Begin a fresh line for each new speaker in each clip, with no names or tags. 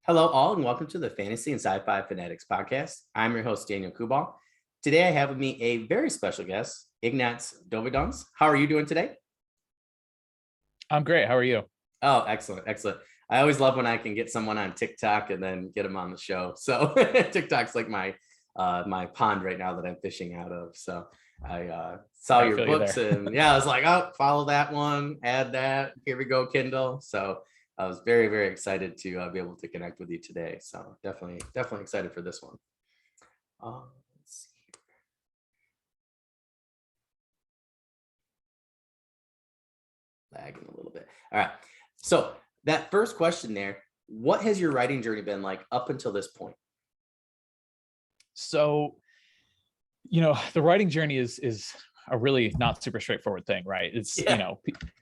Hello, all, and welcome to the Fantasy and Sci-Fi Fanatics podcast. I'm your host, Daniel Coolbaugh. Today, I have with me a very special guest, Ignaz Dovidans. How are you doing today?
I'm great. How are you?
Oh, excellent, excellent. I always love when I can get someone on TikTok and then get them on the show. So TikTok's like my pond right now that I'm fishing out of. So I saw
I
your
feel you
books
there.
and yeah, I was like, oh, follow that one, add that. Here we go, Kindle. So I was very, very excited to be able to connect with you today. So definitely excited for this one. Let's see. Lagging a little bit. All right. So that first question there, what has your writing journey been like up until this point?
So, the writing journey is a really not super straightforward thing, right? It's
Yeah.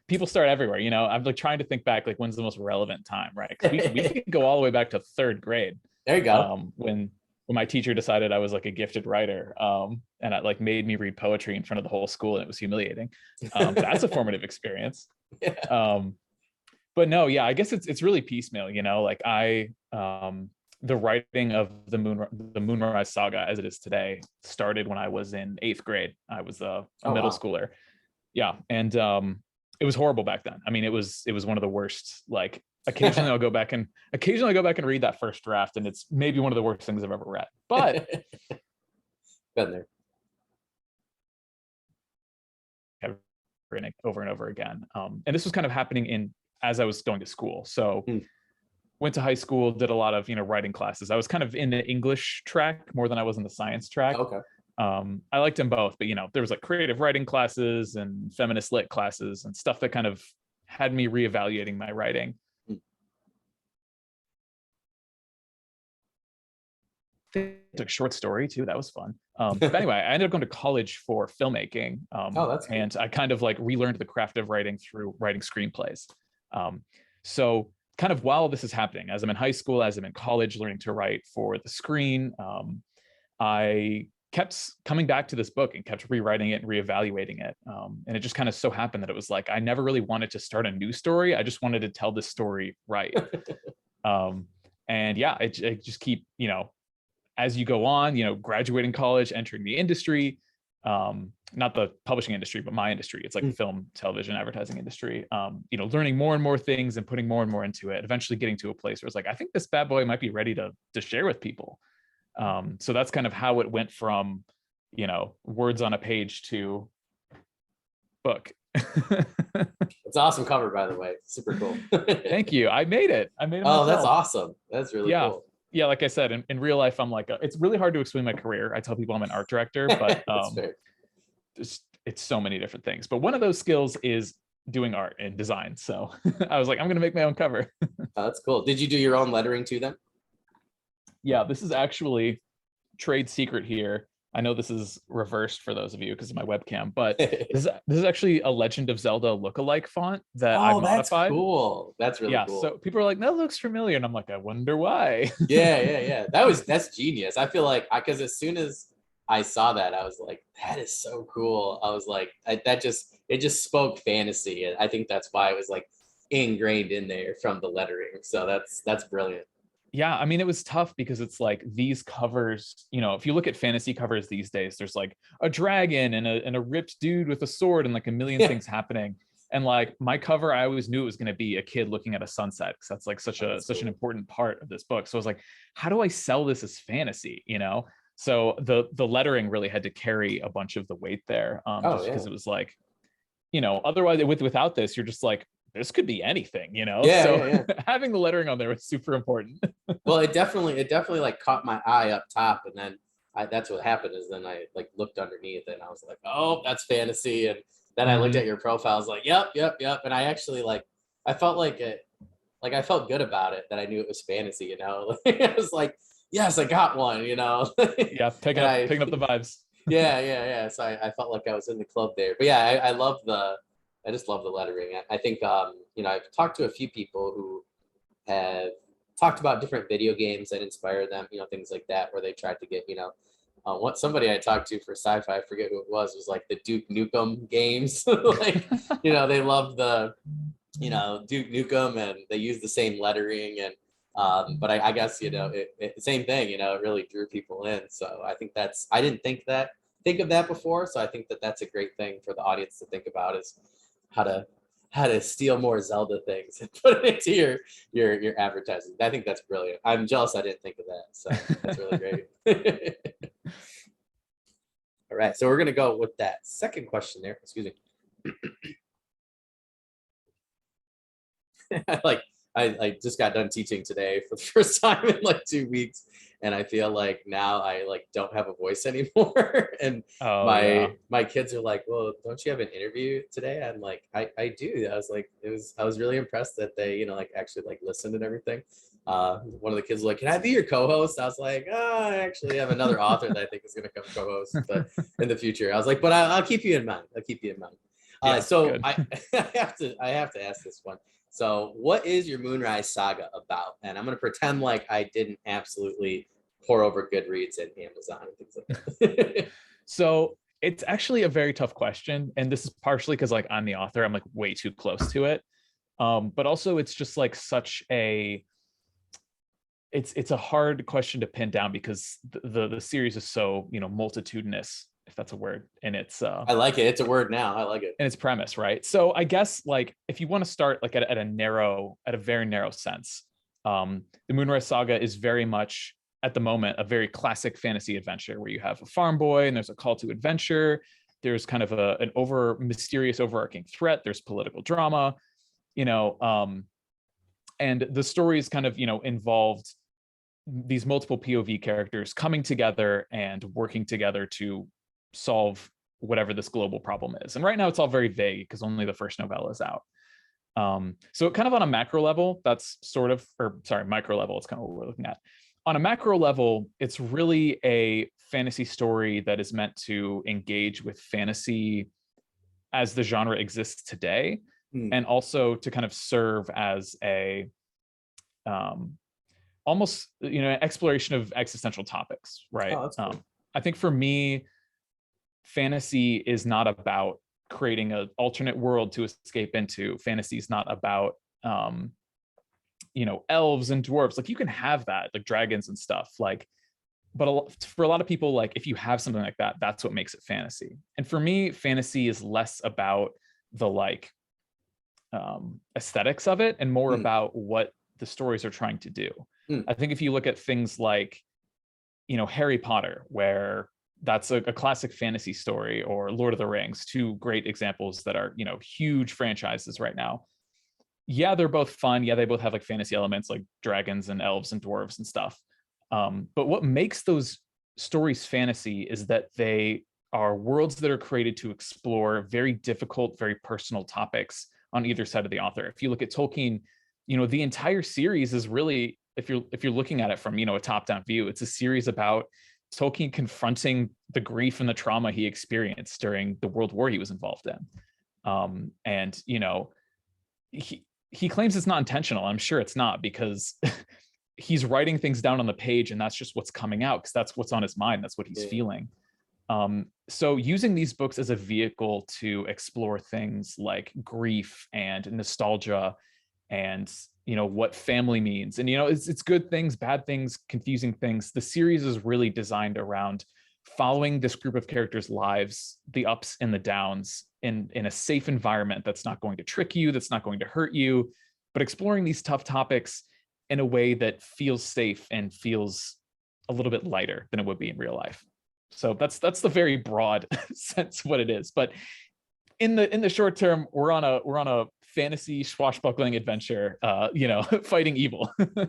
People start everywhere. I'm like trying to think back, like when's the most relevant time, right? Because we could go all the way back to third grade,
There you go.
when my teacher decided I was like a gifted writer, and it like made me read poetry in front of the whole school, and it was humiliating. That's a formative experience.
Yeah.
But no, yeah, I guess it's really piecemeal, like the writing of the Moonrise Saga as it is today started when I was in 8th grade. I was a middle
Wow.
schooler. Yeah. And it was horrible back then. I mean, it was one of the worst. Like occasionally I go back and read that first draft, and it's maybe one of the worst things I've ever read. But
Been there.
I've written it over and over again. And this was kind of happening as I was going to school. So went to high school, did a lot of writing classes. I was kind of in the English track more than I was in the science track.
Okay.
I liked them both, but there was like creative writing classes and feminist lit classes and stuff that kind of had me reevaluating my writing. I took short story too. That was fun. But anyway, I ended up going to college for filmmaking.
Oh, that's cool.
And I kind of like relearned the craft of writing through writing screenplays. So kind of while this is happening, as I'm in high school, as I'm in college, learning to write for the screen, I kept coming back to this book and kept rewriting it and reevaluating it. And it just kind of so happened that it was like, I never really wanted to start a new story. I just wanted to tell this story right. And yeah, I just keep, as you go on, graduating college, entering the industry, not the publishing industry, but my industry. It's like the film, television, advertising industry, learning more and more things and putting more and more into it, eventually getting to a place where it's like, I think this bad boy might be ready to share with people. So that's kind of how it went from, words on a page to book.
It's an awesome cover, by the way. Super cool.
Thank you. I made it. Oh,
myself. That's awesome. That's really cool.
Yeah, like I said, in real life, I'm like, it's really hard to explain my career. I tell people I'm an art director, but it's so many different things. But one of those skills is doing art and design. So I was like, I'm going to make my own cover.
That's cool. Did you do your own lettering too then?
Yeah, this is actually trade secret here. I know this is reversed for those of you because of my webcam, but this is actually a Legend of Zelda lookalike font that I've modified.
That's cool. That's really cool.
So people are like, that looks familiar. And I'm like, I wonder why.
Yeah. That's genius. I feel like, because as soon as I saw that, I was like, that is so cool. I was like, it just spoke fantasy. And I think that's why it was like ingrained in there from the lettering. So that's brilliant.
Yeah, I mean, it was tough because it's like these covers, if you look at fantasy covers these days, there's like a dragon and a ripped dude with a sword and like a million things happening. And like my cover, I always knew it was going to be a kid looking at a sunset because that's like such an important part of this book. So I was like, how do I sell this as fantasy? So the lettering really had to carry a bunch of the weight there, because it was like, otherwise without this, you're just like, this could be anything, having the lettering on there was super important.
Well, it definitely like caught my eye up top, and then that's what happened is then I like looked underneath and I was like, oh, that's fantasy. And then I looked at your profile, I was like, yep. And I actually I felt like I felt good about it that I knew it was fantasy, I was like, yes, I got one,
Yeah, picking up the vibes.
Yeah. So I felt like I was in the club there. But yeah, I just love the lettering. I think, I've talked to a few people who have talked about different video games that inspire them, things like that, where they tried to get, what somebody I talked to for Sci-Fi, I forget who it was like the Duke Nukem games. They love the, Duke Nukem, and they use the same lettering. And But I guess, same thing, it really drew people in. So I think I didn't think of that before. So I think that's a great thing for the audience to think about, is how to steal more Zelda things and put it into your advertising. I think that's brilliant. I'm jealous I didn't think of that. So that's really great. All right, so we're gonna go with that second question there. Excuse me. Like I just got done teaching today for the first time in like 2 weeks, and I feel like now I like don't have a voice anymore. And
Oh
my
yeah.
my kids are like, well, don't you have an interview today? I'm like, I do. I was like, I was really impressed that they, like actually like listened and everything. One of the kids was like, can I be your co-host? I was like, oh, I actually have another author that I think is gonna come co-host, but in the future. I was like, but I'll keep you in mind. I'll keep you in mind.
Yeah,
So
good.
I have to ask this one. So what is your Moonrise Saga about? And I'm going to pretend like I didn't absolutely pour over Goodreads and Amazon and things like that.
So it's actually a very tough question. And this is partially because like I'm the author, I'm like way too close to it. But also it's just like it's a hard question to pin down because the series is so, multitudinous, if that's a word, and it's
I like it. It's a word now. I like it.
and its premise, right? So I guess like if you want to start like at a very narrow sense, the Moonrise Saga is very much at the moment a very classic fantasy adventure where you have a farm boy and there's a call to adventure. There's kind of an mysterious overarching threat. There's political drama, and the story is kind of involved these multiple POV characters coming together and working together to solve whatever this global problem is. And right now it's all very vague because only the first novella is out. So kind of on a macro level, micro level, it's kind of what we're looking at. On a macro level, it's really a fantasy story that is meant to engage with fantasy as the genre exists today, and also to kind of serve as a almost exploration of existential topics, right?
Oh, that's cool.
I think for me, fantasy is not about creating an alternate world to escape into. Fantasy is not about elves and dwarves. Like you can have that, like dragons and stuff, like, but for a lot of people, like if you have something like that, that's what makes it fantasy. And for me, fantasy is less about the like aesthetics of it and more about what the stories are trying to do. I think if you look at things like Harry Potter, where that's a classic fantasy story, or Lord of the Rings, two great examples that are huge franchises right now. Yeah, they're both fun. Yeah, they both have like fantasy elements like dragons and elves and dwarves and stuff. But what makes those stories fantasy is that they are worlds that are created to explore very difficult, very personal topics on either side of the author. If you look at Tolkien, the entire series is really, if you're looking at it from a top-down view, it's a series about Tolkien confronting the grief and the trauma he experienced during the World War he was involved in. And he claims it's not intentional. I'm sure it's not, because he's writing things down on the page and that's just what's coming out because that's what's on his mind. That's what he's feeling. So using these books as a vehicle to explore things like grief and nostalgia and what family means, and it's good things, bad things, confusing things. The series is really designed around following this group of characters' lives, the ups and the downs, in a safe environment that's not going to trick you, that's not going to hurt you, but exploring these tough topics in a way that feels safe and feels a little bit lighter than it would be in real life. So that's the very broad sense of what it is. But in the short term, we're on a fantasy swashbuckling adventure, fighting evil.
Well,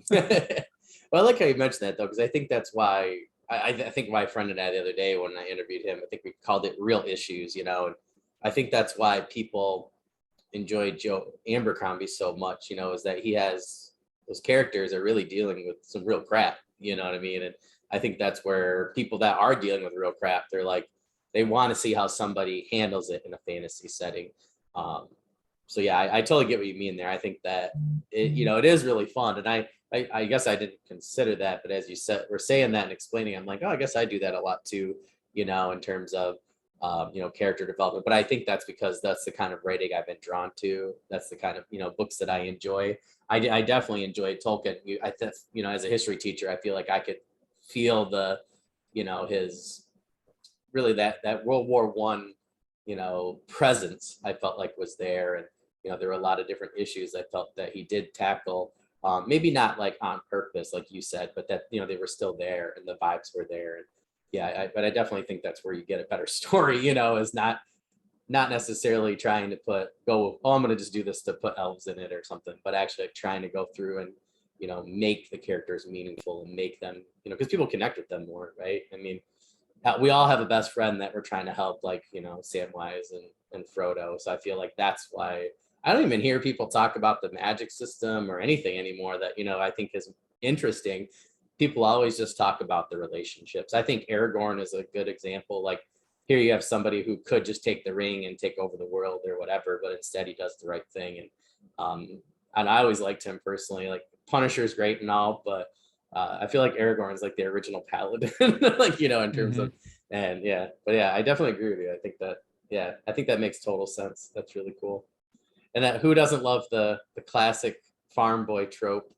I like how you mentioned that though, because I think that's why I think my friend and I the other day when I interviewed him, I think we called it real issues, and I think that's why people enjoy Joe Abercrombie so much, is that he has those characters are really dealing with some real crap, you know what I mean? And I think that's where people that are dealing with real crap, they're like, they want to see how somebody handles it in a fantasy setting. So yeah, I totally get what you mean there. I think that it is really fun, and I guess I didn't consider that, but as you said, we're saying that and explaining, I'm like, oh, I guess I do that a lot too, in terms of character development. But I think that's because that's the kind of writing I've been drawn to. That's the kind of, books that I enjoy. I definitely enjoy Tolkien. As a history teacher, I feel like I could feel the, his really that World War One, presence. I felt like was there, and there were a lot of different issues I felt that he did tackle. Maybe not like on purpose, like you said, but that they were still there and the vibes were there. And yeah, but I definitely think that's where you get a better story. Is not necessarily trying to I'm going to just do this to put elves in it or something, but actually trying to go through and make the characters meaningful and make them because people connect with them more, right? I mean, we all have a best friend that we're trying to help, like Samwise and Frodo. So I feel like that's why I don't even hear people talk about the magic system or anything anymore that I think is interesting. People always just talk about the relationships. I think Aragorn is a good example. Like, here you have somebody who could just take the ring and take over the world or whatever, but instead he does the right thing. And I always liked him personally. Like, Punisher's great and all, but I feel like Aragorn's like the original paladin, like, in terms of, and yeah, but yeah, I definitely agree with you. I think that makes total sense. That's really cool. And that, who doesn't love the classic farm boy trope?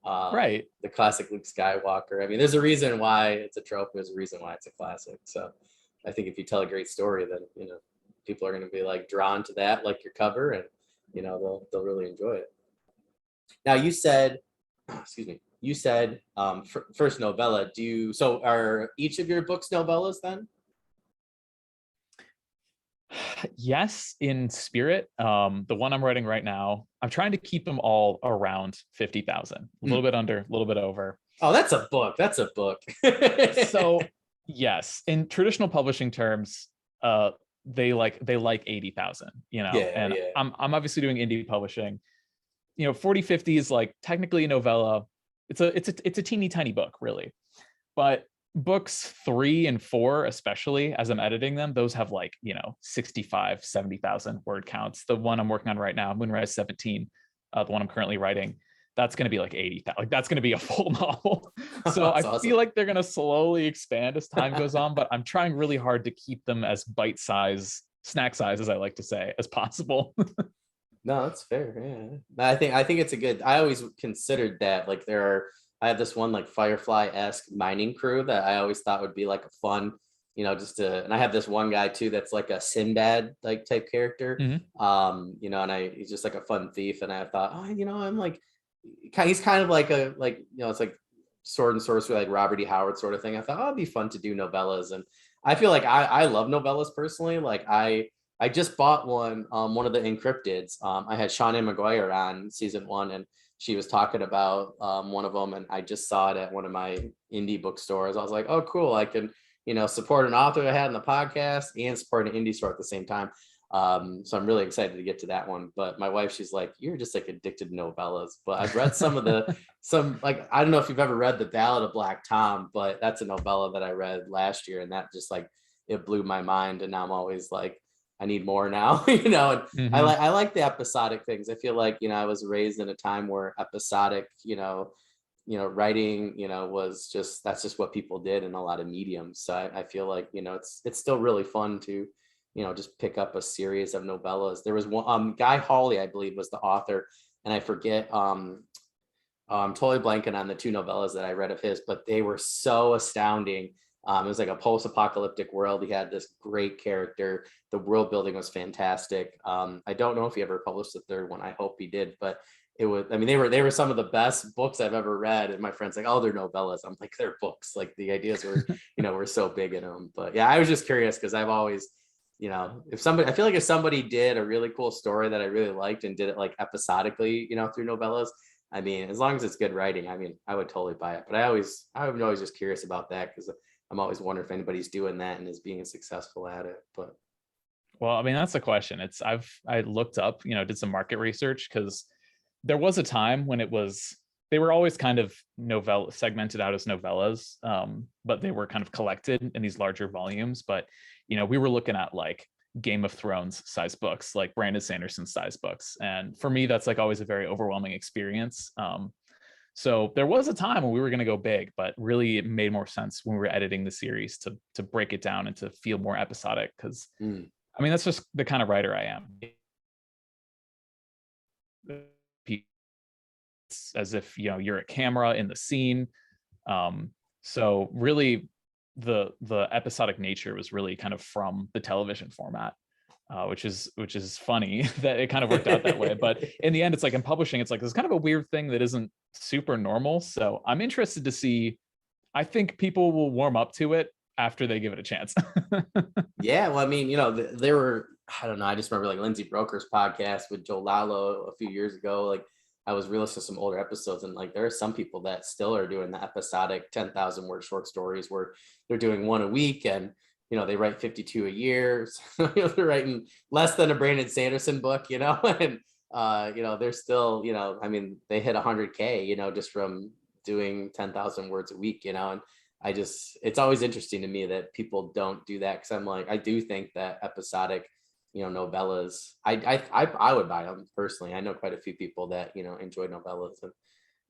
Right.
The classic Luke Skywalker. I mean, there's a reason why it's a trope. There's a reason why it's a classic. So I think if you tell a great story, then, people are going to be like drawn to that, like your cover, and, they'll really enjoy it. Now you said, excuse me, first novella. So are each of your books novellas then?
Yes, in spirit. The one I'm writing right now, I'm trying to keep them all around 50,000, a little bit under, a little bit over.
Oh, that's a book.
So yes, in traditional publishing terms, they like 80,000, and
yeah.
I'm obviously doing indie publishing. 40, 50 is like technically a novella. It's a teeny tiny book, really. But books 3 and 4, especially as I'm editing them, those have 65, 70,000 word counts. The one I'm working on right now, Moonrise 17, the one I'm currently writing, that's going to be like 80,000. Like, that's going to be a full novel. So I feel like they're going to slowly expand as time goes on, but I'm trying really hard to keep them as bite-size, snack size, as I like to say, as possible.
No, that's fair. Yeah, I think it's a good. I always considered that. Like, I have this one like Firefly-esque mining crew that I always thought would be like a fun, and I have this one guy too that's like a Sinbad like type character. And he's just like a fun thief, and I thought, I'm like, he's kind of like it's like sword and sorcery, like Robert E. Howard sort of thing. I thought, it'd be fun to do novellas, and I feel like I love novellas personally. Like, I just bought one of the Encryptids. I had Shauna McGuire on season 1, and she was talking about one of them, and I just saw it at one of my indie bookstores. I was like, oh, cool. I can, support an author I had in the podcast and support an indie store at the same time. So I'm really excited to get to that one. But my wife, she's like, you're just like addicted to novellas. But I've read some of like, I don't know if you've ever read The Ballad of Black Tom, but that's a novella that I read last year, and that just like, it blew my mind. And now I'm always like, I need more now, and I like the episodic things. I feel like, I was raised in a time where episodic, writing, that's just what people did in a lot of mediums. So I feel like, it's still really fun to, just pick up a series of novellas. There was one, Guy Hawley, I believe, was the author, and I forget, I'm totally blanking on the 2 novellas that I read of his, but they were so astounding. It was like a post-apocalyptic world. He had this great character. The world building was fantastic. I don't know if he ever published the 3rd one. I hope he did, but it was, I mean, they were some of the best books I've ever read. And my friend's like, oh, they're novellas. I'm like, they're books. Like, the ideas were, were so big in them. But yeah, I was just curious because I've always, I feel like if somebody did a really cool story that I really liked and did it like episodically, through novellas, I mean, as long as it's good writing, I mean, I would totally buy it. But I'm always just curious about that, because I'm always wondering if anybody's doing that and is being successful at it. But
well, I mean, that's the question. I looked up, did some market research, because there was a time when they were always kind of segmented out as novellas, but they were kind of collected in these larger volumes. But, we were looking at like Game of Thrones size books, like Brandon Sanderson size books. And for me, that's like always a very overwhelming experience. So there was a time when we were going to go big, but really it made more sense when we were editing the series to break it down and to feel more episodic. Because I mean, that's just the kind of writer I am. It's as if, you know, you're a camera in the scene. So really, the episodic nature was really kind of from the television format. Which is funny that it kind of worked out that way. But in the end, it's like in publishing, it's like this kind of a weird thing that isn't super normal. So I'm interested to see. I think people will warm up to it after they give it a chance.
Yeah, well, I mean, you know, there were, I don't know, I just remember like Lindsay Broker's podcast with Joe Lalo a few years ago. Like I was re-listening to some older episodes, and like there are some people that still are doing the episodic 10,000 word short stories where they're doing one a week, and you know, they write 52 a year. So, you know, they're writing less than a Brandon Sanderson book, you know, and, you know, they're still, you know, I mean, they hit 100K, you know, just from doing 10,000 words a week, you know, and it's always interesting to me that people don't do that. Cause I'm like, I do think that episodic, you know, novellas, I would buy them personally. I know quite a few people that, you know, enjoy novellas, and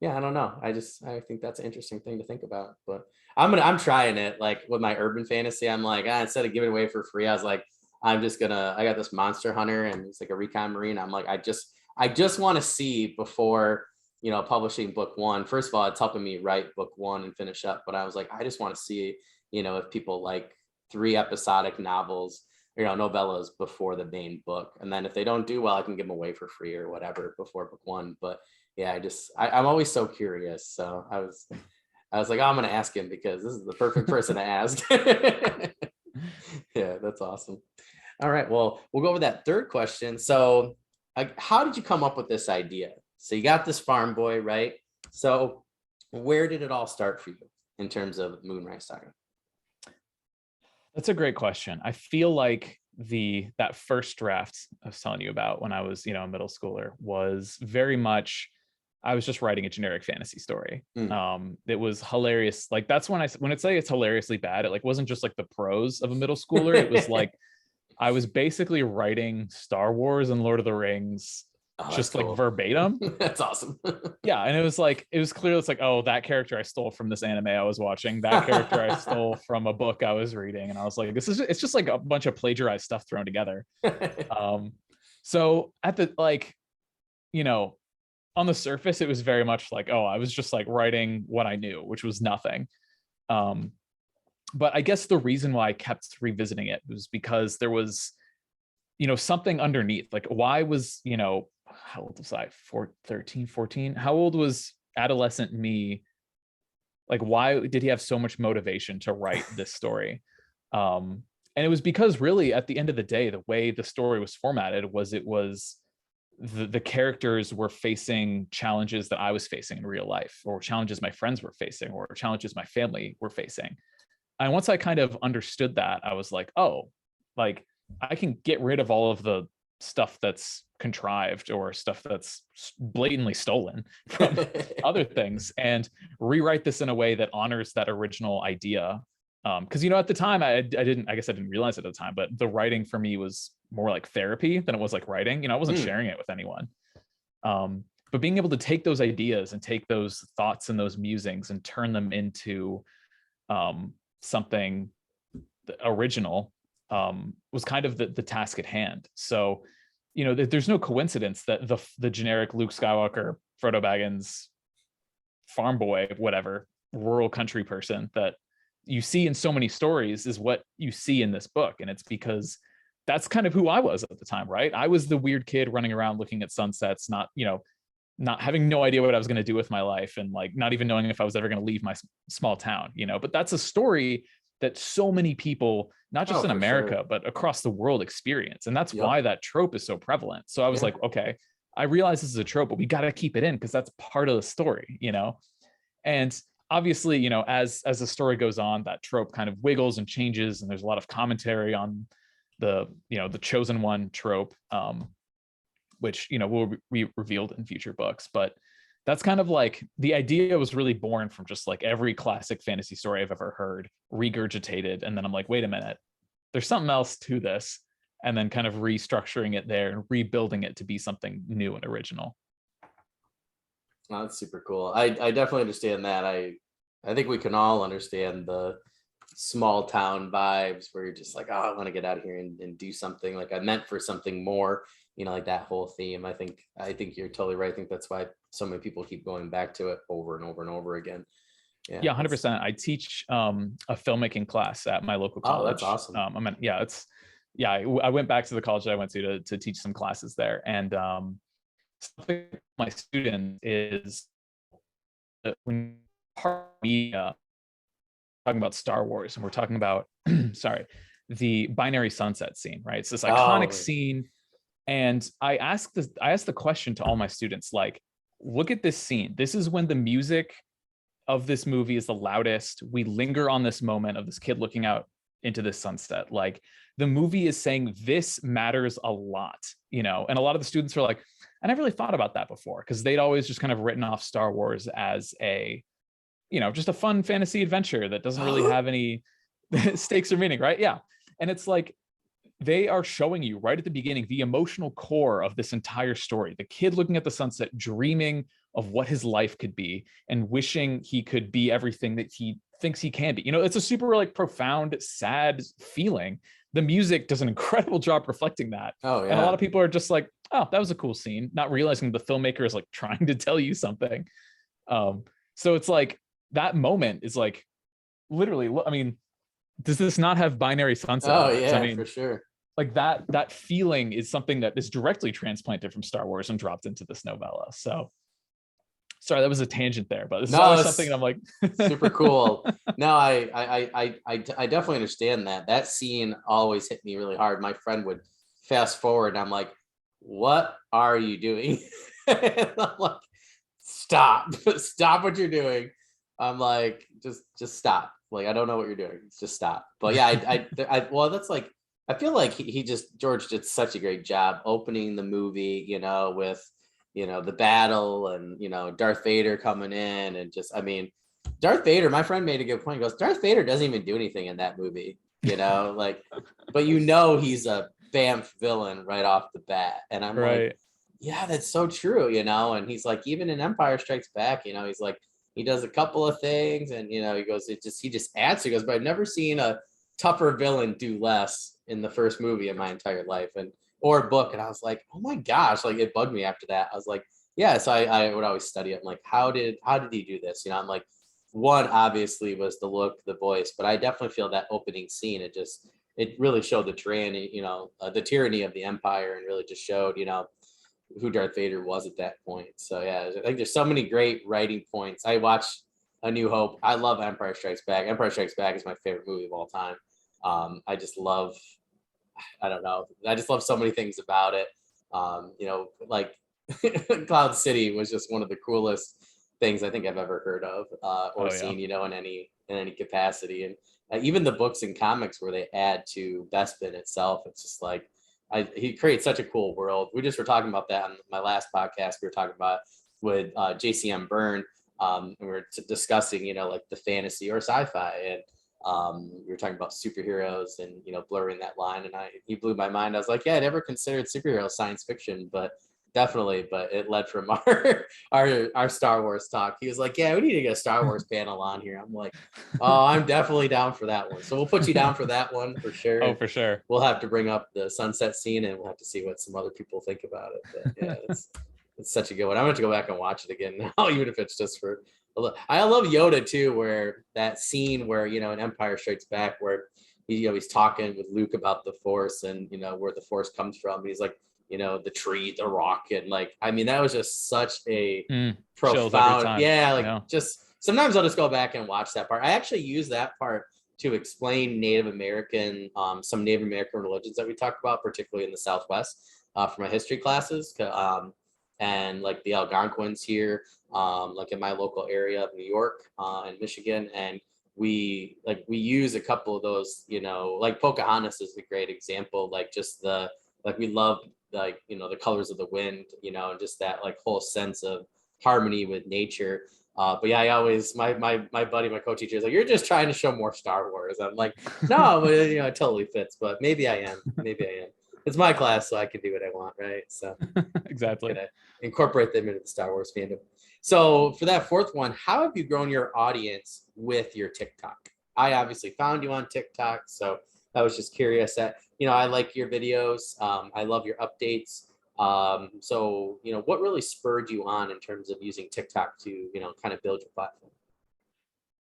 yeah, I don't know. I think that's an interesting thing to think about. But I'm trying it like with my urban fantasy. I'm like, instead of giving it away for free, I was like, I got this Monster Hunter, and it's like a recon marine. I'm like, I just want to see before, you know, publishing book one. First of all, it's helping me write book one and finish up. But I was like, I just want to see, you know, if people like 3 episodic novels, you know, novellas before the main book. And then if they don't do well, I can give them away for free or whatever before book one. But yeah, I'm always so curious. So I was like, oh, I'm going to ask him because this is the perfect person to ask. Yeah, that's awesome. All right. Well, we'll go over that third question. So how did you come up with this idea? So you got this farm boy, right? So where did it all start for you in terms of Moonrise Saga?
That's a great question. I feel like that first draft I was telling you about when I was, you know, a middle schooler was very much, I was just writing a generic fantasy story. It was hilarious. Like that's when I say it's hilariously bad, it like wasn't just like the prose of a middle schooler. It was like I was basically writing Star Wars and Lord of the Rings, just cool. Like verbatim.
That's awesome.
Yeah, and it was clear. It's like, oh, that character I stole from this anime I was watching. That character I stole from a book I was reading, and I was like, it's just like a bunch of plagiarized stuff thrown together. So at the like, you know, on the surface, it was very much like, oh, I was just like writing what I knew, which was nothing. But I guess the reason why I kept revisiting it was because there was, you know, something underneath. Like, why was, you know, how old was I? 13, 14? How old was adolescent me? Like, why did he have so much motivation to write this story? And it was because really at the end of the day, the way the story was formatted was the characters were facing challenges that I was facing in real life, or challenges my friends were facing, or challenges my family were facing. And once I kind of understood that, I was like, oh, like I can get rid of all of the stuff that's contrived or stuff that's blatantly stolen from other things and rewrite this in a way that honors that original idea. Because, you know, at the time I guess I didn't realize it at the time, but the writing for me was more like therapy than it was like writing. You know, I wasn't sharing it with anyone. But being able to take those ideas and take those thoughts and those musings and turn them into something original was kind of the task at hand. So, you know, there's no coincidence that the generic Luke Skywalker, Frodo Baggins, farm boy, whatever, rural country person that you see in so many stories is what you see in this book. And it's because that's kind of who I was at the time, right? I was the weird kid running around looking at sunsets, not having no idea what I was going to do with my life, and like not even knowing if I was ever going to leave my small town, you know. But that's a story that so many people, not just in America, but across the world experience. And that's why that trope is so prevalent. So I was like, okay, I realize this is a trope, but we got to keep it in because that's part of the story, you know? And obviously, you know, as the story goes on, that trope kind of wiggles and changes. And there's a lot of commentary on the chosen one trope, which, you know, will be revealed in future books. But that's kind of like the idea was really born from just like every classic fantasy story I've ever heard regurgitated. And then I'm like, wait a minute, there's something else to this. And then kind of restructuring it there and rebuilding it to be something new and original.
Oh, that's super cool. I definitely understand that. I think we can all understand the small town vibes where you're just like, oh, I want to get out of here and do something. Like I meant for something more, like that whole theme. I think you're totally right. I think that's why so many people keep going back to it over and over and over again. Yeah.
Yeah, 100%. I teach a filmmaking class at my local
Oh, that's
college.
awesome.
I went back to the college that I went to teach some classes there, and something my students is that when part of media talking about Star Wars and we're talking about sorry, the binary sunset scene, right? It's this iconic
Oh,
scene. And I asked the question to all my students, like, look at this scene. This is when the music of this movie is the loudest. We linger on this moment of this kid looking out into the sunset. Like the movie is saying this matters a lot, and a lot of the students are like, I never really thought about that before, because they'd always just kind of written off Star Wars as a, just a fun fantasy adventure that doesn't really have any stakes or meaning, right? Yeah. And it's like, they are showing you right at the beginning the emotional core of this entire story. The kid looking at the sunset, dreaming of what his life could be and wishing he could be everything that he thinks he can be. It's a super like profound, sad feeling. The music does an incredible job reflecting that.
oh
And a lot
yeah.
of people are just like, oh, that was a cool scene, not realizing the filmmaker is like trying to tell you something. So it's like that moment is like literally, I mean, does this not have binary sunset
Oh
vibes? I
yeah, for
mean,
sure.
like that feeling is something that is directly transplanted from Star Wars and dropped into this novella. So sorry, that was a tangent there, but this is
No,
always something
it's
I'm like
super cool. No, I definitely understand that. That scene always hit me really hard. My friend would fast forward, and I'm like, "What are you doing?" And I'm like, "Stop! Stop what you're doing." I'm like, just stop. Like, I don't know what you're doing. Just stop. But yeah, well, that's like, I feel like he just George did such a great job opening the movie, with the battle and Darth Vader coming in and just, I mean, Darth Vader, my friend made a good point. He goes, Darth Vader doesn't even do anything in that movie, like, but he's a Bamf villain right off the bat. And I'm like,
right.
yeah, that's so true, and he's like, even in Empire Strikes Back, he's like, he does a couple of things and he goes, he just adds, he goes, but I've never seen a tougher villain do less in the first movie in my entire life. And or book. And I was like, oh my gosh, like it bugged me after that. I was like, yeah. So I would always study it. I'm like, how did he do this? I'm like, one obviously was the look, the voice, but I definitely feel that opening scene, it really showed the tyranny, the tyranny of the Empire, and really just showed, who Darth Vader was at that point. So yeah, I think there's so many great writing points. I watched A New Hope. I love Empire Strikes Back. Empire Strikes Back is my favorite movie of all time. I just love, I don't know. I just love so many things about it. Like Cloud City was just one of the coolest things I think I've ever heard of or
Oh yeah.
seen, in any capacity. And even the books and comics where they add to Bespin itself, it's just like, he creates such a cool world. We just were talking about that on my last podcast. We were talking about with JCM Byrne, and we were discussing, like the fantasy or sci-fi, and we were talking about superheroes and blurring that line, and he blew my mind. I was like, yeah, I never considered superhero science fiction, but definitely, but it led from our Star Wars talk. He was like, yeah, we need to get a Star Wars panel on here. I'm like, oh, I'm definitely down for that one. So we'll put you down for that one for sure.
Oh,
And
for sure.
we'll have to bring up the sunset scene, and we'll have to see what some other people think about it. But yeah, it's such a good one. I'm going to go back and watch it again now, even if it's just for a little. I love Yoda too, where that scene where, in Empire Strikes Back, where he's talking with Luke about the Force and, where the Force comes from. And he's like, the tree, the rock. And like, I mean, that was just such a
Chills every
profound,
time.
yeah, like
Yeah.
just sometimes I'll just go back and watch that part. I actually use that part to explain Native American, some Native American religions that we talked about, particularly in the Southwest, for my history classes. And like the Algonquins here, like in my local area of New York and Michigan. And we use a couple of those, like Pocahontas is a great example, like just we love, like, the colors of the wind, and just that like whole sense of harmony with nature. But yeah, I always, my buddy, my co-teacher is like, you're just trying to show more Star Wars. I'm like, no, but it totally fits, but maybe I am. it's my class, so I can do what I want, right? So
Exactly.
gonna incorporate them into the Star Wars fandom. So for that fourth one, how have you grown your audience with your TikTok? I obviously found you on TikTok, so I was just curious. That I like your videos. I love your updates. So what really spurred you on in terms of using TikTok to kind of build your platform?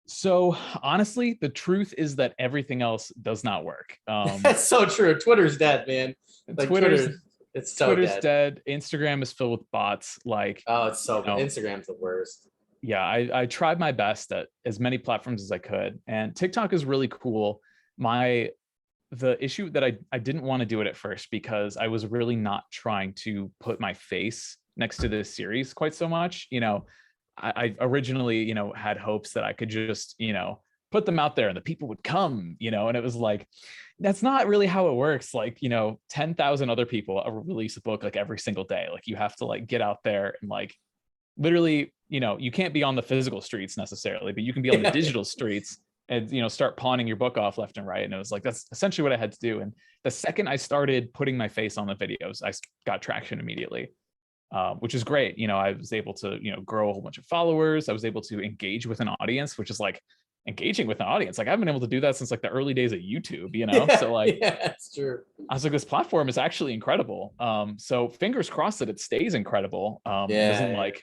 So honestly, the truth is that everything else does not work.
That's so true. Twitter's dead, man. Like
Twitter's
it's so
Twitter's
dead.
dead. Instagram is filled with bots. Like,
Oh, it's so
you
bad.
know,
Instagram's the worst.
yeah, I tried my best at as many platforms as I could, and TikTok is really cool. The issue that I didn't want to do it at first because I was really not trying to put my face next to this series quite so much. I originally, had hopes that I could just, put them out there and the people would come, and it was like, that's not really how it works. Like, 10,000 other people release a book like every single day. Like you have to like get out there and like literally, you can't be on the physical streets necessarily, but you can be on the digital streets and start pawning your book off left and right. And it was like that's essentially what I had to do. And the second I started putting my face on the videos, I got traction immediately, which is great. I was able to grow a whole bunch of followers. I was able to engage with an audience, which is like engaging with an audience. Like I've been able to do that since like the early days of YouTube.
Yeah,
So like
yeah, that's true.
I was like, this platform is actually incredible. So fingers crossed that it stays incredible.
Yeah,
Doesn't
yeah.
like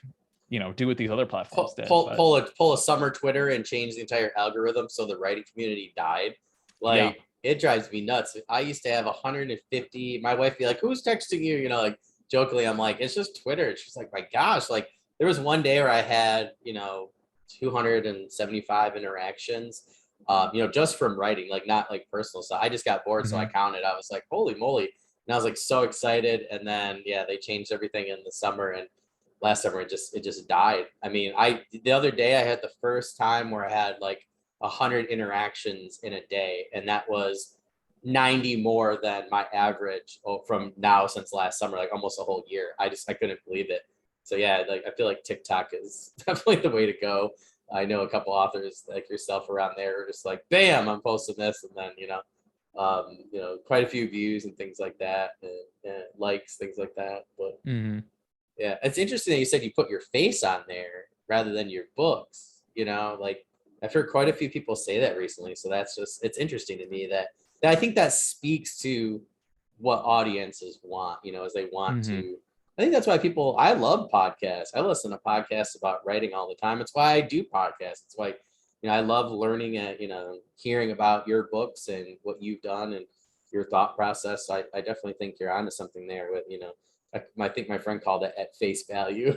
do what these other platforms did. But
Pull a summer Twitter and change the entire algorithm so the writing community died.
yeah,
Like it drives me nuts. I used to have 150. My wife be like, "Who's texting you?" Like jokingly, I'm like, "It's just Twitter." She's like, "My gosh!" Like there was one day where I had 275 interactions. Just from writing, like not like personal stuff. I just got bored, so I counted. I was like, "Holy moly!" And I was like so excited. And then they changed everything in the summer, and last summer it just died. I mean, the other day I had the first time where I had like 100 interactions in a day, and that was 90 more than my average from now since last summer, like almost a whole year. I couldn't believe it. So yeah, like I feel like TikTok is definitely the way to go. I know a couple authors like yourself around there are just like, bam, I'm posting this, and then quite a few views and things like that, and likes, things like that. But yeah, it's interesting that you said you put your face on there rather than your books. Like I've heard quite a few people say that recently. So it's interesting to me that I think that speaks to what audiences want, as they want to. I think that's why I love podcasts. I listen to podcasts about writing all the time. It's why I do podcasts. It's why, I love learning and, hearing about your books and what you've done and your thought process. So I definitely think you're onto something there with, I think my friend called it at face value,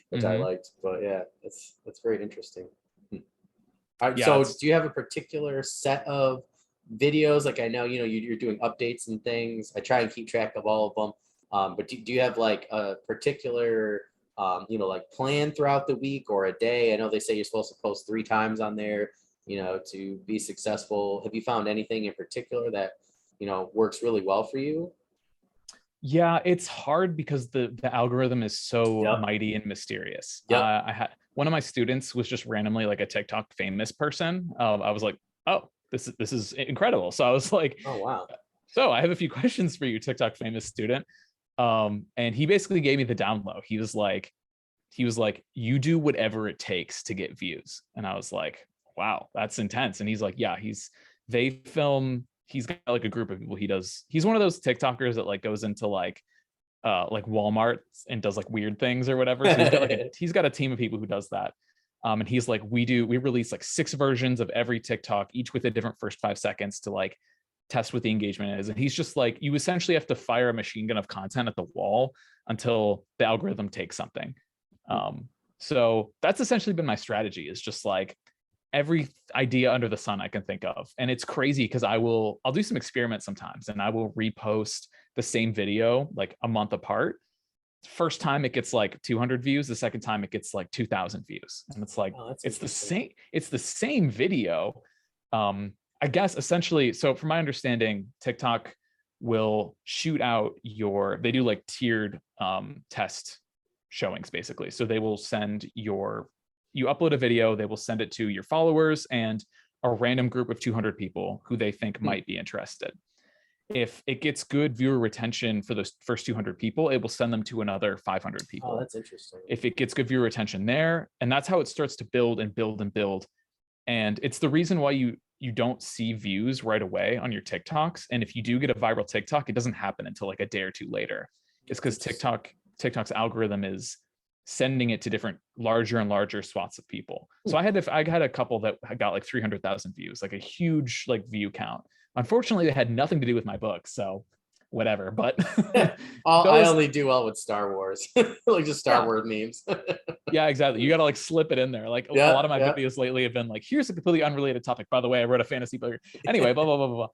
which I liked. But yeah, that's very interesting. All right,
yeah,
so do you have a particular set of videos? Like I know you're doing updates and things. I try and keep track of all of them. But do you have like a particular like plan throughout the week or a day? I know they say you're supposed to post 3 times on there, to be successful. Have you found anything in particular that works really well for you?
Yeah, it's hard because the algorithm is so
Yep.
mighty and mysterious.
Yep.
I had one of my students was just randomly like a TikTok famous person. I was like, oh, this is incredible. So I was like,
Oh wow.
so I have a few questions for you, TikTok famous student. And he basically gave me the down low. He was like, you do whatever it takes to get views. And I was like, wow, that's intense. And he's like, yeah, he's got like a group of people he's one of those TikTokers that like goes into like Walmart and does like weird things or whatever. So he's got a team of people who does that. And he's like, we release like 6 versions of every TikTok, each with a different first 5 seconds to like test what the engagement is. And he's just like, you essentially have to fire a machine gun of content at the wall until the algorithm takes something. So that's essentially been my strategy, is just like every idea under the sun I can think of. And it's crazy because I'll do some experiments sometimes and I will repost the same video like a month apart. First time it gets like 200 views, the second time it gets like 2,000 views. And it's like, it's the same video. I guess essentially, so from my understanding, TikTok will shoot out they do like tiered test showings basically. So they will send you upload a video, they will send it to your followers and a random group of 200 people who they think might be interested. if it gets good viewer retention for those first 200 people, it will send them to another 500 people.
Oh, that's interesting.
If it gets good viewer retention there, and that's how it starts to build and build and build. And it's the reason why you don't see views right away on your TikToks. And if you do get a viral TikTok, it doesn't happen until like a day or two later. It's because TikTok's algorithm is sending it to different larger and larger swaths of people. So I had a couple that got like 300,000 views, like a huge like view count. Unfortunately, they had nothing to do with my book, so whatever. But
I only do well with Star Wars, like just Star Wars memes.
Yeah, exactly. You got to like slip it in there. Like a lot of my videos lately have been like, here's a completely unrelated topic. By the way, I wrote a fantasy book. Anyway, blah, blah, blah, blah, blah.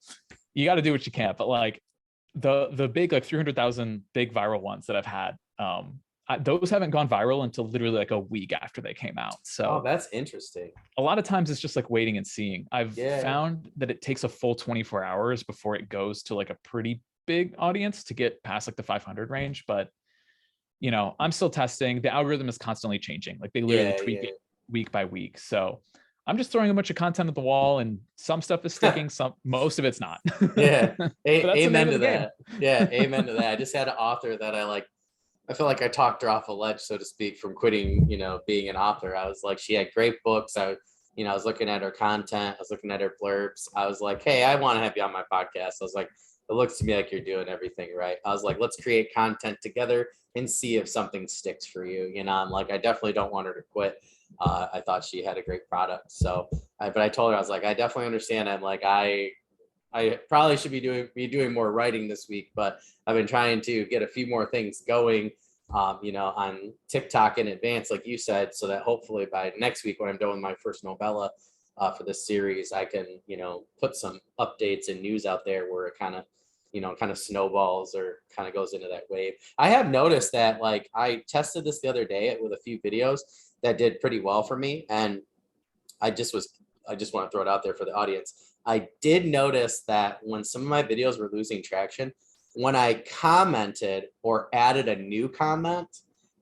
You got to do what you can. But like the big, like 300,000 big viral ones that I've had, those haven't gone viral until literally like a week after they came out. So
that's interesting.
A lot of times it's just like waiting and seeing. I've found that it takes a full 24 hours before it goes to like a pretty big audience to get past like the 500 range. But you know, I'm still testing. The algorithm is constantly changing. Like they literally tweak it week by week. So I'm just throwing a bunch of content at the wall, and some stuff is sticking, most of it's not.
Amen to that. Yeah, amen to that. I just had an author that I feel like I talked her off a ledge, so to speak, from quitting, being an author. I was like, she had great books. I was looking at her content. I was looking at her blurbs. I was like, hey, I want to have you on my podcast. I was like, it looks to me like you're doing everything right. I was like, let's create content together and see if something sticks for you. I'm like, I definitely don't want her to quit. I thought she had a great product. So, but I told her, I was like, I definitely understand. I'm like, I probably should be doing more writing this week, but I've been trying to get a few more things going, on TikTok in advance, like you said, so that hopefully by next week when I'm doing my first novella for this series, I can, put some updates and news out there where it kind of snowballs or kind of goes into that wave. I have noticed that, like, I tested this the other day with a few videos that did pretty well for me. And I just want to throw it out there for the audience. I did notice that when some of my videos were losing traction, when I commented or added a new comment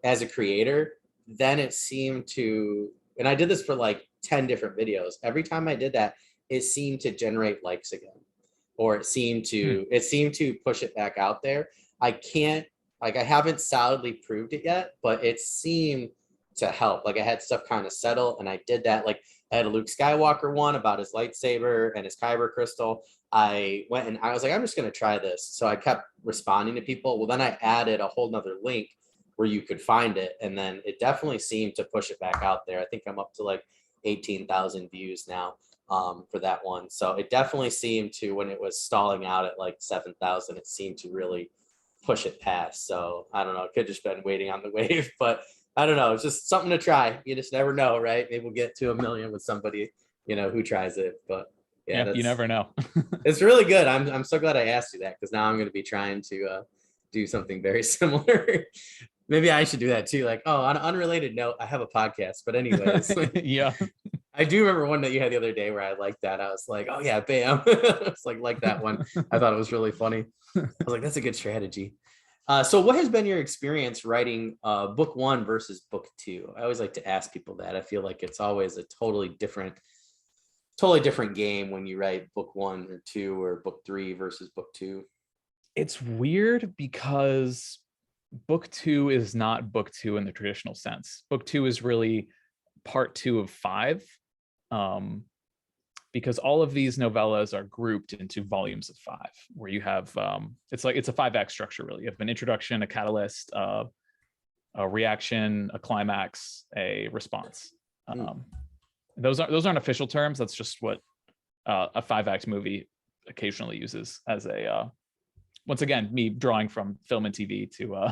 as a creator, then it seemed to, and I did this for like 10 different videos. Every time I did that, it seemed to generate likes again, or it seemed to push it back out there. I haven't solidly proved it yet, but it seemed to help. Like I had stuff kind of settle, and I did that. Like I had a Luke Skywalker one about his lightsaber and his kyber crystal. I went and I was like, I'm just going to try this. So I kept responding to people. Well, then I added a whole nother link where you could find it. And then it definitely seemed to push it back out there. I think I'm up to like 18,000 views now for that one. So it definitely seemed to, when it was stalling out at like 7,000, it seemed to really push it past. So I don't know. It could just been waiting on the wave, but I don't know. It's just something to try. You just never know, right? Maybe we'll get to 1 million with somebody, who tries it. But yeah,
you never know.
It's really good. I'm so glad I asked you that, because now I'm going to be trying to do something very similar. Maybe I should do that too. Like, oh, on an unrelated note, I have a podcast. But anyways,
yeah.
I do remember one that you had the other day where I liked that. I was like, oh yeah, bam. It's like that one. I thought it was really funny. I was like, that's a good strategy. So what has been your experience writing book 1 versus book 2? I always like to ask people that. I feel like it's always a totally different game when you write book 1 or 2 or book 3 versus book 2.
It's weird because book 2 is not book 2 in the traditional sense. Book 2 is really part 2 of 5, because all of these novellas are grouped into volumes of 5, where you have it's a 5 act structure. Really, you have an introduction, a catalyst, a reaction, a climax, a response. Those aren't official terms. That's just what a 5 act movie occasionally uses as a once again, me drawing from film and TV to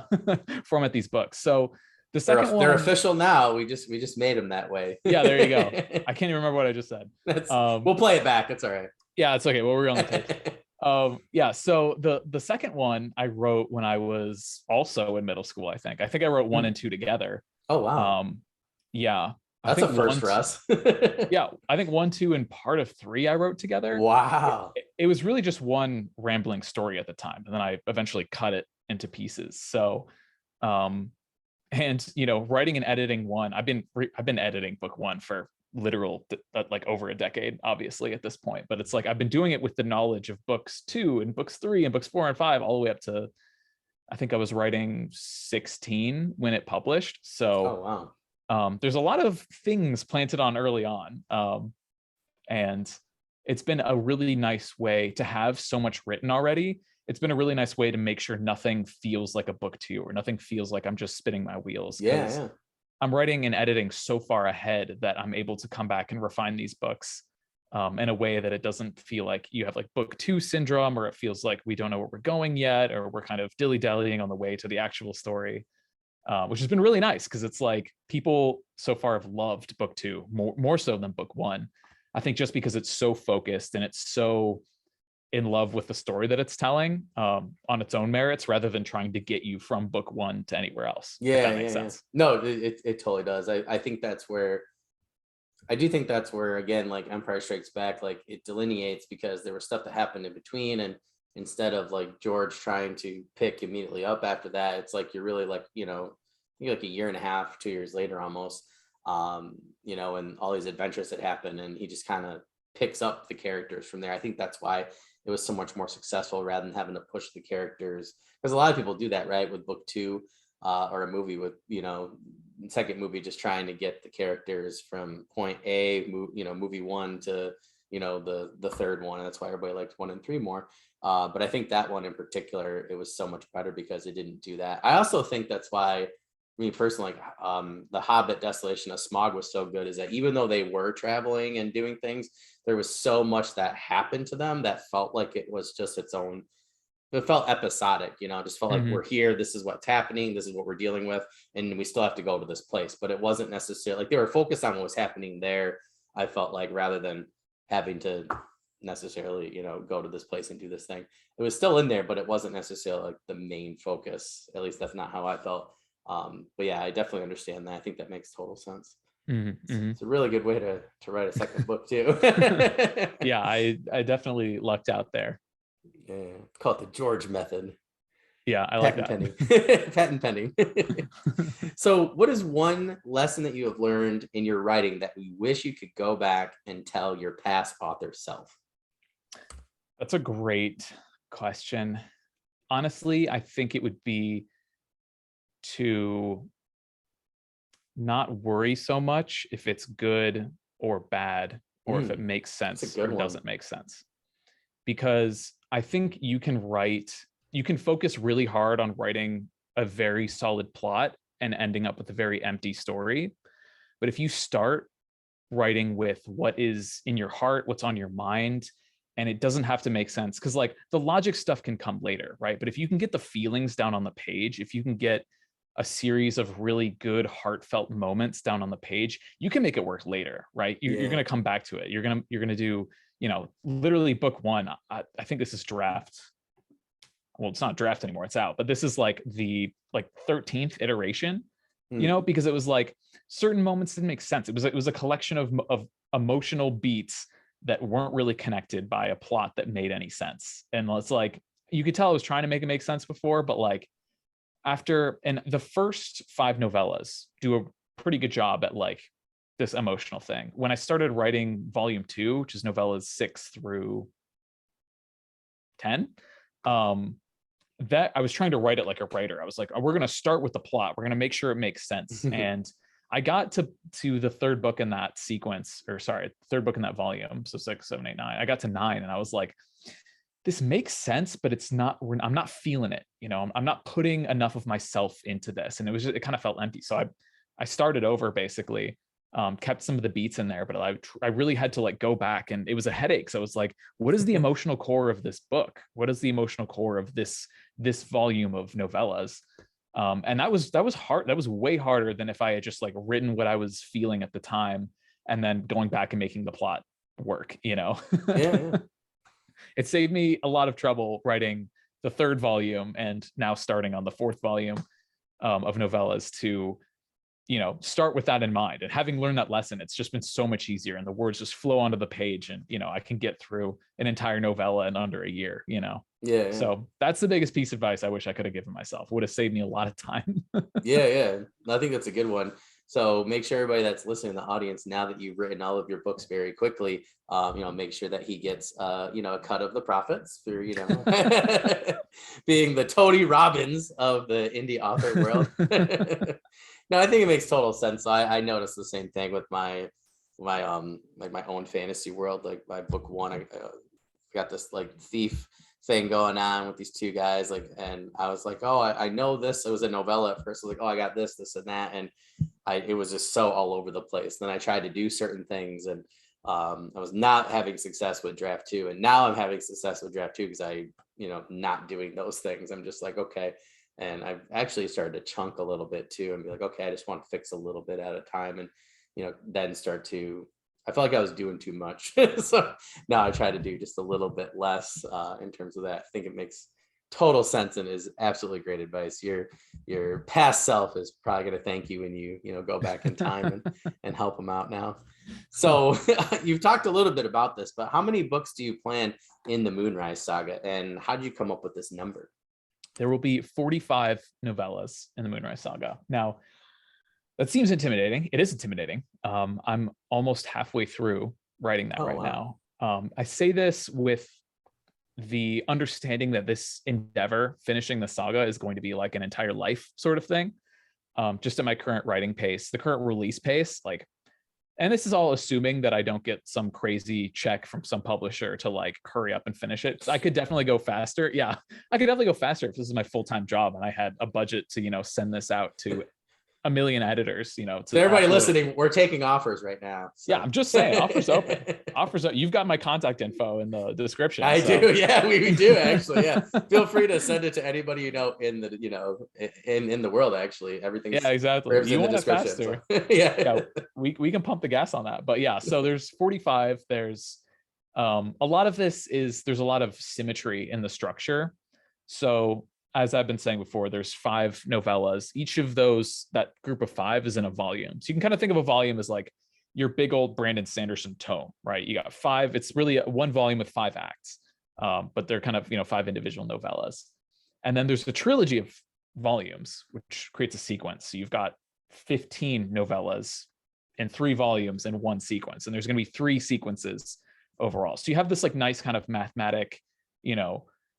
format these books. So the second one,
they're official now. We just made them that way.
Yeah, there you go. I can't even remember what I just said.
We'll play it back. It's all right.
Yeah, it's okay. Well, we're on the tape. Yeah. So the second one I wrote when I was also in middle school. I think I wrote 1 and 2 together.
Oh wow.
Yeah.
That's a first for us.
Yeah, I think 1, 2, and part of 3 I wrote together.
Wow.
It was really just one rambling story at the time, and then I eventually cut it into pieces. So, and writing and editing 1, I've been editing book 1 for literal like over a decade, obviously at this point, but it's like I've been doing it with the knowledge of books 2 and books 3 and books 4 and 5 all the way up to, I think I was writing 16 when it published. So
Oh wow.
there's a lot of things planted on early on, and it's been a really nice way to have so much written already. It's been a really nice way to make sure nothing feels like a book 2 or nothing feels like I'm just spinning my wheels,
Yeah,
because
yeah.
I'm writing and editing so far ahead that I'm able to come back and refine these books in a way that it doesn't feel like you have like book 2 syndrome, or it feels like we don't know where we're going yet, or we're kind of dilly-dallying on the way to the actual story, which has been really nice, because it's like people so far have loved book 2 more so than book 1. I think just because it's so focused and it's so in love with the story that it's telling on its own merits, rather than trying to get you from book 1 to anywhere else. If
Yeah,
that makes
yeah, yeah.
sense.
No, it totally does. I think that's where, I do think that's where, again, like Empire Strikes Back, like it delineates, because there was stuff that happened in between, and instead of like George trying to pick immediately up after that, it's like you're really like, you know, you're like a year and a half, 2 years later almost, you know, and all these adventures that happen, and he just kind of picks up the characters from there. I think that's why it was so much more successful, rather than having to push the characters, because a lot of people do that, right, with book 2, or a movie with, you know, second movie, just trying to get the characters from point A, you know, movie 1 to, you know, the third one, and that's why everybody liked 1 and 3 more. But I think that one in particular, it was so much better because it didn't do that. I also think that's why, me personally, like the Hobbit Desolation of Smog was so good, is that even though they were traveling and doing things, there was so much that happened to them that felt like it was just its own, it felt episodic, you know, it just felt like we're here, this is what's happening, this is what we're dealing with, and we still have to go to this place. But it wasn't necessarily like they were focused on what was happening there, I felt like, rather than having to necessarily, you know, go to this place and do this thing. It was still in there, but it wasn't necessarily like the main focus. At least that's not how I felt. But yeah, I definitely understand that. I think that makes total sense. It's a really good way to write a second book too.
Yeah, I definitely lucked out there.
Yeah, call it the George method.
Yeah, I like
Patent
that.
pending. Patent pending. So what is one lesson that you have learned in your writing that you wish you could go back and tell your past author self?
That's a great question. Honestly, I think it would be to not worry so much if it's good or bad, or if it makes
That's a
sense or
good one.
doesn't make sense. Because I think you can focus really hard on writing a very solid plot and ending up with a very empty story. But if you start writing with what is in your heart, what's on your mind, and it doesn't have to make sense, because like the logic stuff can come later, right? But if you can get the feelings down on the page, if you can get a series of really good heartfelt moments down on the page, you can make it work later, right? You're going to come back to it. You're going to do, you know, literally book 1. I think this is draft. Well, it's not draft anymore. It's out, but this is like the 13th iteration, you know, because it was like certain moments didn't make sense. It was a collection of emotional beats that weren't really connected by a plot that made any sense. And it's like, you could tell I was trying to make it make sense before, but like and the first 5 novellas do a pretty good job at like this emotional thing. When I started writing volume 2, which is novellas 6 through 10, that I was trying to write it like a writer. I was like, oh, we're going to start with the plot. We're going to make sure it makes sense. And I got to the third book in that sequence, or sorry, third book in that volume. So 6, 7, 8, 9. I got to 9 and I was like, this makes sense, but it's not, I'm not feeling it. You know, I'm not putting enough of myself into this. And it kind of felt empty. So I started over basically, kept some of the beats in there, but I really had to like go back, and it was a headache. So I was like, what is the emotional core of this book? What is the emotional core of this volume of novellas? And that was hard. That was way harder than if I had just like written what I was feeling at the time and then going back and making the plot work, you know?
Yeah.
It saved me a lot of trouble writing the third volume and now starting on the fourth volume of novellas to, you know, start with that in mind. And having learned that lesson, it's just been so much easier, and the words just flow onto the page, and, you know, I can get through an entire novella in under a year, you know?
Yeah.
So that's the biggest piece of advice I wish I could have given myself. It would have saved me a lot of time.
Yeah. I think that's a good one. So make sure everybody that's listening in the audience, now that you've written all of your books very quickly, make sure that he gets, a cut of the profits for, being the Tony Robbins of the indie author world. No, I think it makes total sense. I noticed the same thing with my like my own fantasy world. Like my book one, I got this like thief thing going on with these two guys, like, and I was like, oh, I know this. It was a novella at first. I was like, oh, I got this and that, and it was just so all over the place. Then I tried to do certain things, and I was not having success with draft two, and now I'm having success with draft two because not doing those things. I'm just like, okay. And I've actually started to chunk a little bit too, and be like, okay, I just want to fix a little bit at a time, and then start to. I felt like I was doing too much, so now I try to do just a little bit less in terms of that. I think it makes total sense and is absolutely great advice. Your past self is probably going to thank you when you go back in time and help them out now. So you've talked a little bit about this, but how many books do you plan in the Moonrise Saga, and how did you come up with this number?
There will be 45 novellas in the Moonrise Saga. Now, that seems intimidating. It is intimidating. I'm almost halfway through writing that now. I say this with the understanding that this endeavor, finishing the saga, is going to be like an entire life sort of thing. Just at my current writing pace, the current release pace, and this is all assuming that I don't get some crazy check from some publisher to like hurry up and finish it. I could definitely go faster. Yeah, I could definitely go faster if this is my full-time job and I had a budget to, send this out to a million editors, to
everybody listening, we're taking offers right now.
So. Yeah, I'm just saying, offers open. You've got my contact info in the description.
I do. Yeah, we do actually. Yeah, feel free to send it to anybody in the in the world. Actually, everything.
Yeah, exactly. You want it faster?
So, yeah,
we can pump the gas on that. But yeah, so there's 45. There's a lot of this is there's a lot of symmetry in the structure. So as I've been saying before, there's 5 novellas. Each of those, that group of 5 is in a volume. So you can kind of think of a volume as like your big old Brandon Sanderson tome, right? You got 5, it's really one volume with 5 acts, but they're kind of, 5 individual novellas. And then there's the trilogy of volumes, which creates a sequence. So you've got 15 novellas in 3 volumes in one sequence. And there's going to be 3 sequences overall. So you have this like nice kind of mathematic,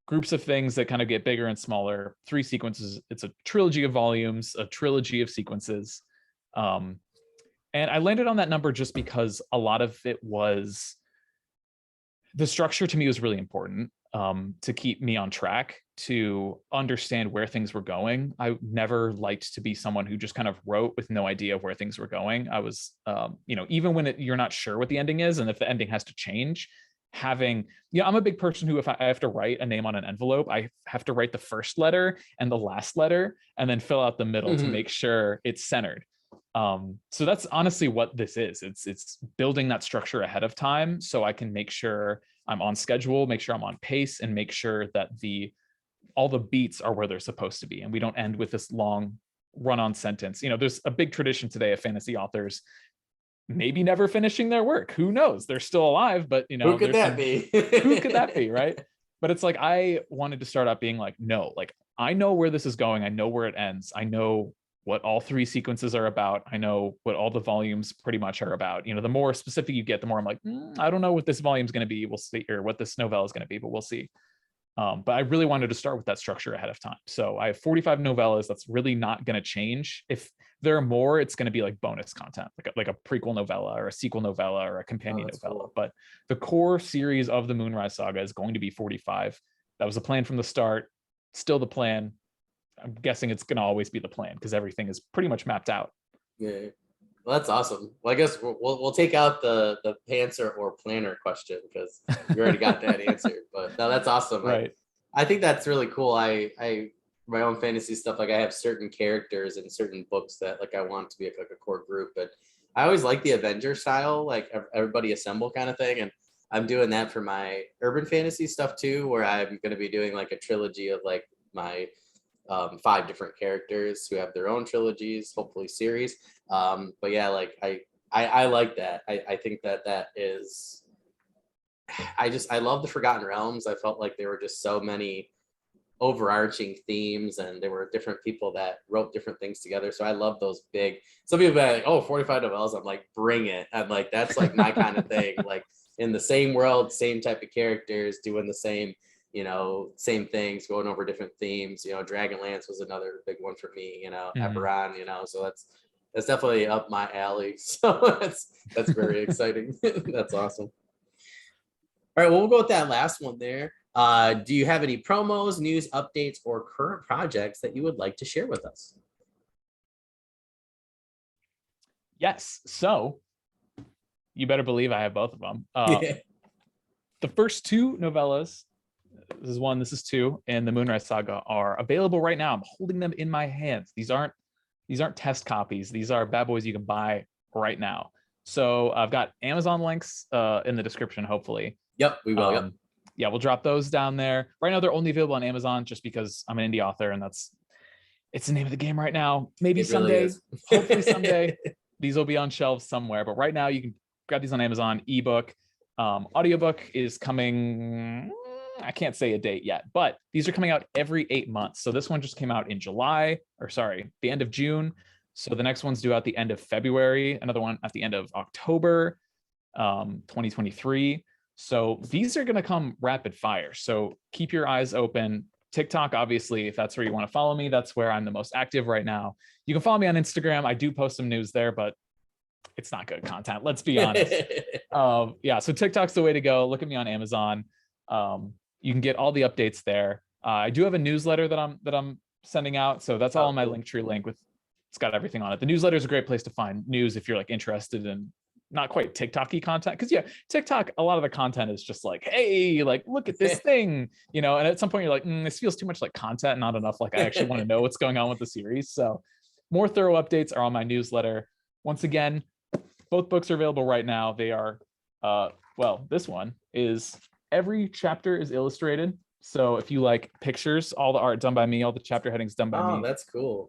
groups of things that kind of get bigger and smaller, 3 sequences. It's a trilogy of volumes, a trilogy of sequences. And I landed on that number just because a lot of it was, the structure to me was really important to keep me on track, to understand where things were going. I never liked to be someone who just kind of wrote with no idea of where things were going. I was, even when you're not sure what the ending is, and if the ending has to change, having, I'm a big person who, if I have to write a name on an envelope, I have to write the first letter and the last letter and then fill out the middle to make sure it's centered. So that's honestly what this is. It's building that structure ahead of time so I can make sure I'm on schedule, make sure I'm on pace, and make sure that all the beats are where they're supposed to be, and we don't end with this long run-on sentence. There's a big tradition today of fantasy authors maybe never finishing their work. Who knows? They're still alive, but
who could that be?
Who could that be, right? But it's like, I wanted to start out being like, no, like I know where this is going. I know where it ends. I know what all 3 sequences are about. I know what all the volumes pretty much are about. The more specific you get, the more I'm like, I don't know what this volume is going to be. We'll see, or what this novella is going to be, but we'll see. But I really wanted to start with that structure ahead of time. So I have 45 novellas. That's really not going to change. If there are more, it's going to be like bonus content, like a prequel novella or a sequel novella or a companion novella.
Cool.
But the core series of the Moonrise Saga is going to be 45. That was the plan from the start. Still the plan. I'm guessing it's going to always be the plan because everything is pretty much mapped out.
Yeah. Well, that's awesome. Well, I guess we'll take out the pantser or planner question because you already got that answer. But no, that's awesome.
Right.
I think that's really cool. I my own fantasy stuff, like I have certain characters in certain books that like I want to be like a core group, but I always like the Avenger style, like everybody assemble kind of thing. And I'm doing that for my urban fantasy stuff too, where I'm going to be doing like a trilogy of like my 5 different characters who have their own trilogies, hopefully series. But yeah, like I like that. I think that is, I love the Forgotten Realms. I felt like there were just so many overarching themes, and there were different people that wrote different things together. So I love those big. Some people are like, oh, 45 novellas. I'm like, bring it. I'm like, that's like my kind of thing. Like in the same world, same type of characters, doing the same, same things, going over different themes. Dragonlance was another big one for me. Eberron. So that's definitely up my alley. So that's very exciting. That's awesome. All right, well, we'll go with that last one there. Do you have any promos, news, updates, or current projects that you would like to share with us?
Yes. So you better believe I have both of them. The first two novellas, this is one, this is two, and the Moonrise Saga are available right now. I'm holding them in my hands. These aren't test copies. These are bad boys you can buy right now. So I've got Amazon links in the description, hopefully.
Yep, we will. Yep.
Yeah, we'll drop those down there. Right now, they're only available on Amazon just because I'm an indie author, and it's the name of the game right now. Maybe someday, hopefully someday, these will be on shelves somewhere. But right now, you can grab these on Amazon. Ebook, audiobook is coming. I can't say a date yet, but these are coming out every 8 months. So this one just came out in the end of June. So the next one's due out the end of February. Another one at the end of October, 2023. So these are going to come rapid fire. So keep your eyes open. TikTok, obviously, if that's where you want to follow me, that's where I'm the most active right now. You can follow me on Instagram. I do post some news there, but it's not good content. Let's be honest. Yeah. So TikTok's the way to go. Look at me on Amazon. You can get all the updates there. I do have a newsletter that I'm sending out. So that's all on my Linktree link it's got everything on it. The newsletter is a great place to find news if you're like interested in not quite TikTok-y content. Cause yeah, TikTok, a lot of the content is just like, hey, like, look at this thing, and at some point you're like, this feels too much like content, not enough. Like I actually want to know what's going on with the series. So more thorough updates are on my newsletter. Once again, both books are available right now. They are, this one is every chapter is illustrated. So if you like pictures, all the art done by me, all the chapter headings done by me.
Oh, that's cool.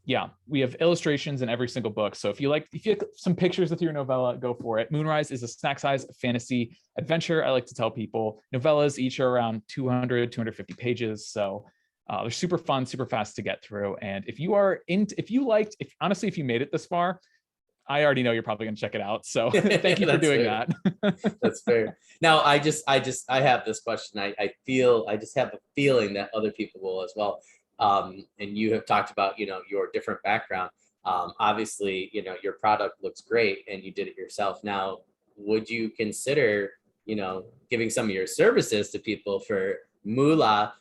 Yeah, we have illustrations in every single book. So if you like some pictures with your novella, go for it. Moonrise is a snack size fantasy adventure. I like to tell people novellas each are around 200, 250 pages. So they're super fun, super fast to get through. And if you made it this far, I already know you're probably going to check it out. So thank you for doing that.
That's fair. Now, I have this question. I just have a feeling that other people will as well. And you have talked about, your different background. Obviously, your product looks great and you did it yourself. Now, would you consider, giving some of your services to people for moolah,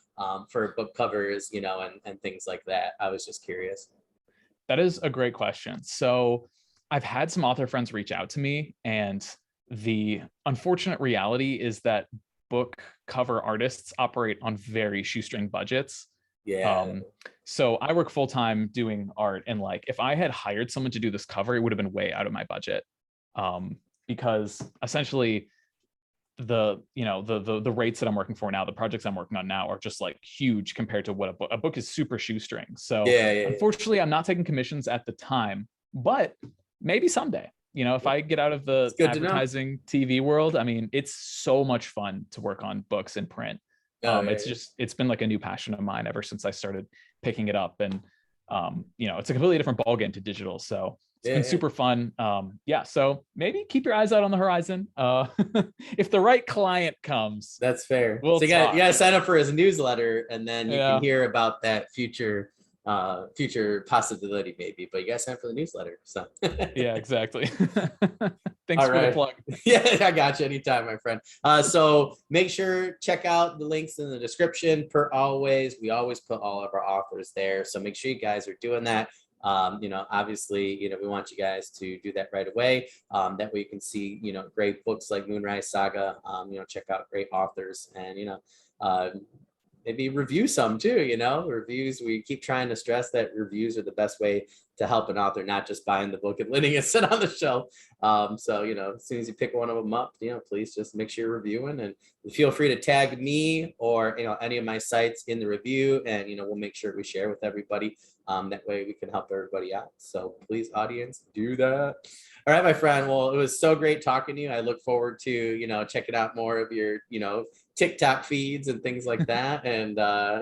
for book covers, and things like that? I was just curious.
That is a great question. So I've had some author friends reach out to me, and the unfortunate reality is that book cover artists operate on very shoestring budgets.
Yeah.
So I work full time doing art, and like if I had hired someone to do this cover, it would have been way out of my budget. Because essentially the rates that I'm working for now, the projects I'm working on now are just like huge compared to what a book is super shoestring. So unfortunately, I'm not taking commissions at the time, but maybe someday, if I get out of the advertising TV world, I mean, it's so much fun to work on books in print. It's been like a new passion of mine ever since I started picking it up. And, it's a completely different ballgame to digital. So it's been super fun. So maybe keep your eyes out on the horizon. If the right client comes.
That's fair. So you got to sign up for his newsletter, and then you can hear about that future possibility maybe, but you guys sign up for the newsletter. So
yeah, exactly. Thanks for the plug.
Yeah, I got you anytime, my friend. So make sure check out the links in the description. Per always, we always put all of our authors there. So make sure you guys are doing that. Obviously, we want you guys to do that right away. That way you can see, great books like Moonrise Saga, check out great authors, and, maybe review some too, reviews. We keep trying to stress that reviews are the best way to help an author, not just buying the book and letting it sit on the shelf. So, as soon as you pick one of them up, please just make sure you're reviewing, and feel free to tag me or, any of my sites in the review, and, we'll make sure we share with everybody. That way we can help everybody out. So please, audience, do that. All right, my friend. Well, it was so great talking to you. I look forward to, checking out more of your, TikTok feeds and things like that. And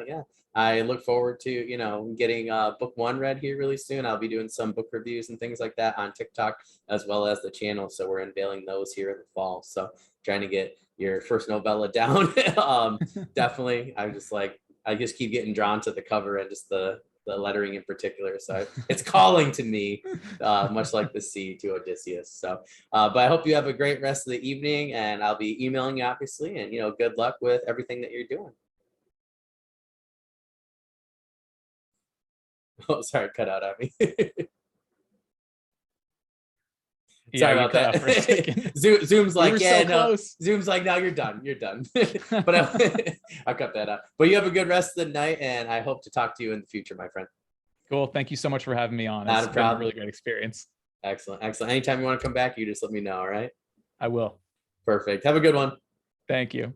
yeah, I look forward to, getting book one read here really soon. I'll be doing some book reviews and things like that on TikTok as well as the channel. So we're unveiling those here in the fall. So trying to get your first novella down. Definitely. I just keep getting drawn to the cover and just the lettering in particular. So it's calling to me, much like the sea to Odysseus. So, but I hope you have a great rest of the evening, and I'll be emailing you obviously, and good luck with everything that you're doing. Oh, sorry, cut out at me. Sorry about
cut out for a
that.
second.
Zoom's like, yeah,
so
no.
close.
Zoom's like, no, you're done. You're done. But I'll cut that out. But you have a good rest of the night, and I hope to talk to you in the future, my friend.
Cool. Thank you so much for having me on.
Not
It's
a
been a
problem.
really great experience.
Excellent. Excellent. Anytime you want to come back, you just let me know. All right.
I will.
Perfect. Have a good one.
Thank you.